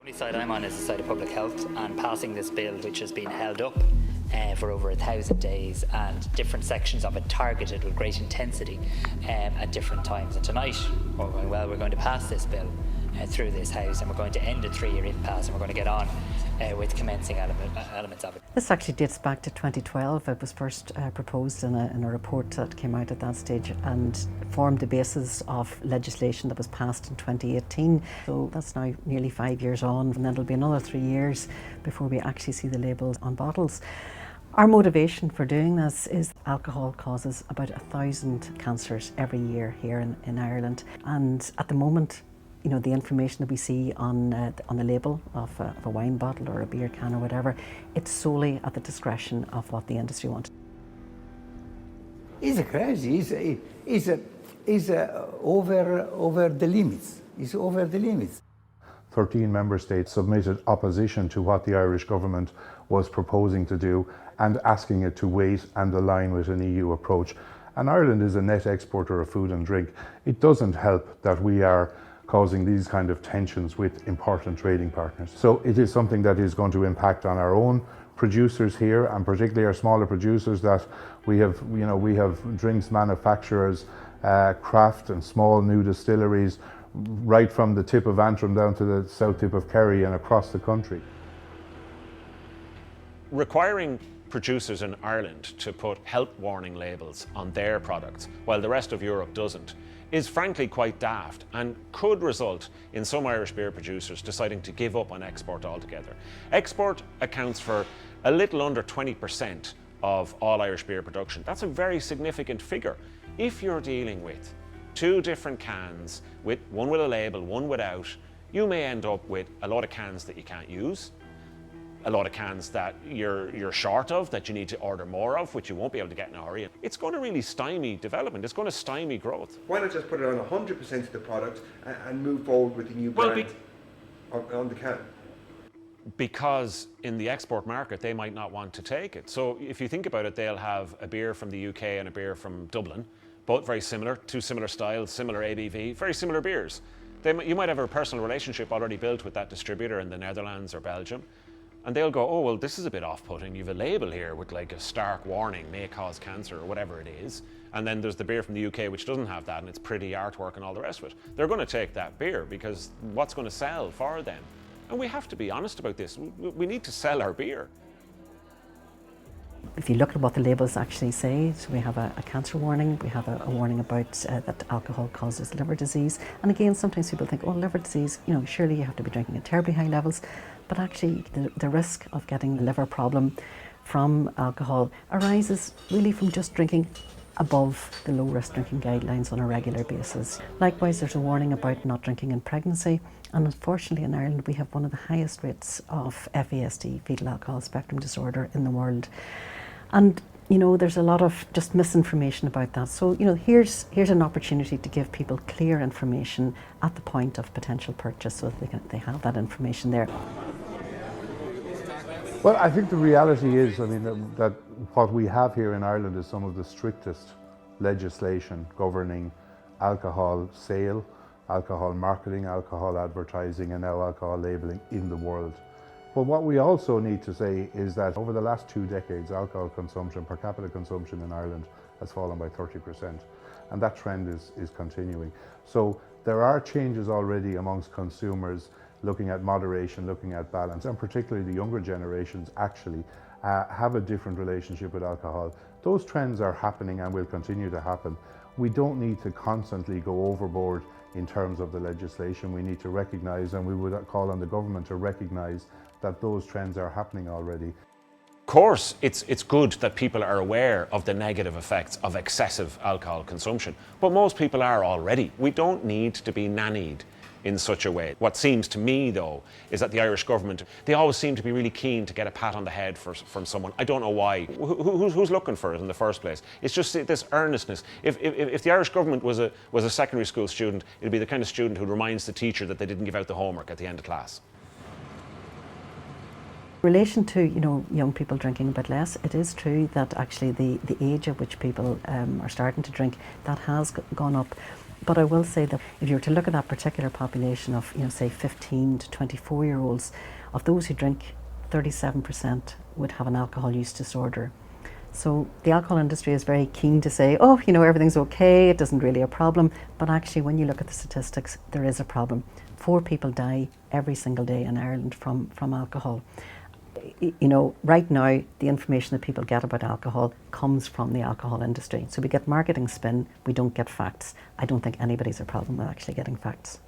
The only side I'm on is the side of public health, and passing this bill, which has been held up for over 1,000 days, and different sections of it targeted with great intensity at different times. And tonight, we're going to pass this bill through this House, and we're going to end a 3-year impasse, and we're going to get on with commencing elements of it. This actually dates back to 2012. It was first proposed in a report that came out at that stage and formed the basis of legislation that was passed in 2018. So that's now nearly 5 years on, and then it'll be another 3 years before we actually see the labels on bottles. Our motivation for doing this is alcohol causes about 1,000 cancers every year here in Ireland, and at the moment, you know, the information that we see on the label of a wine bottle or a beer can or whatever, it's solely at the discretion of what the industry wants. He's crazy. He's over the limits. He's over the limits. 13 member states submitted opposition to what the Irish government was proposing to do and asking it to wait and align with an EU approach. And Ireland is a net exporter of food and drink. It doesn't help that we are causing these kind of tensions with important trading partners. So it is something that is going to impact on our own producers here, and particularly our smaller producers that we have drinks manufacturers, craft and small new distilleries, right from the tip of Antrim down to the south tip of Kerry and across the country. Requiring producers in Ireland to put health warning labels on their products while the rest of Europe doesn't is frankly quite daft and could result in some Irish beer producers deciding to give up on export altogether. Export accounts for a little under 20% of all Irish beer production. That's a very significant figure. If you're dealing with 2 different cans, with one with a label, one without, you may end up with a lot of cans that you can't use, a lot of cans that you're short of, that you need to order more of, which you won't be able to get in a hurry. It's going to really stymie development. It's going to stymie growth. Why not just put it on 100% of the product and move forward with the new brand on the can? Because in the export market, they might not want to take it. So if you think about it, they'll have a beer from the UK and a beer from Dublin, both very similar, 2 similar styles, similar ABV, very similar beers. You might have a personal relationship already built with that distributor in the Netherlands or Belgium. And they'll go, oh, well, this is a bit off-putting. You have a label here with like a stark warning, may cause cancer or whatever it is. And then there's the beer from the UK which doesn't have that, and it's pretty artwork and all the rest of it. They're going to take that beer because what's going to sell for them? And we have to be honest about this. We need to sell our beer. If you look at what the labels actually say, so we have a cancer warning, we have a warning about that alcohol causes liver disease. And again, sometimes people think, oh, liver disease, you know, surely you have to be drinking at terribly high levels. But actually, the risk of getting a liver problem from alcohol arises really from just drinking above the low-risk drinking guidelines on a regular basis. Likewise, there's a warning about not drinking in pregnancy. And unfortunately, in Ireland, we have one of the highest rates of FASD, fetal alcohol spectrum disorder, in the world. And you know, there's a lot of just misinformation about that. So, you know, here's an opportunity to give people clear information at the point of potential purchase, so that they have that information there. Well, I think the reality is, I mean, that what we have here in Ireland is some of the strictest legislation governing alcohol sale, alcohol marketing, alcohol advertising, and now alcohol labelling in the world. But what we also need to say is that over the last 2 decades, alcohol consumption, per capita consumption in Ireland has fallen by 30%. And that trend is continuing. So there are changes already amongst consumers looking at moderation, looking at balance, and particularly the younger generations actually have a different relationship with alcohol. Those trends are happening and will continue to happen. We don't need to constantly go overboard in terms of the legislation. We need to recognise, and we would call on the government to recognise, that those trends are happening already. Of course, it's good that people are aware of the negative effects of excessive alcohol consumption, but most people are already. We don't need to be nannied in such a way. What seems to me, though, is that the Irish government, they always seem to be really keen to get a pat on the head from someone. I don't know why. Who's looking for it in the first place? It's just this earnestness. If the Irish government was a secondary school student, it'd be the kind of student who reminds the teacher that they didn't give out the homework at the end of class. In relation to, you know, young people drinking a bit less, it is true that actually the age at which people are starting to drink, that has gone up. But I will say that if you were to look at that particular population of, say 15 to 24-year-olds, of those who drink, 37% would have an alcohol use disorder. So the alcohol industry is very keen to say, oh, everything's okay, it isn't really a problem. But actually, when you look at the statistics, there is a problem. 4 people die every single day in Ireland from alcohol. Right now, the information that people get about alcohol comes from the alcohol industry. So we get marketing spin, we don't get facts. I don't think anybody's a problem with actually getting facts.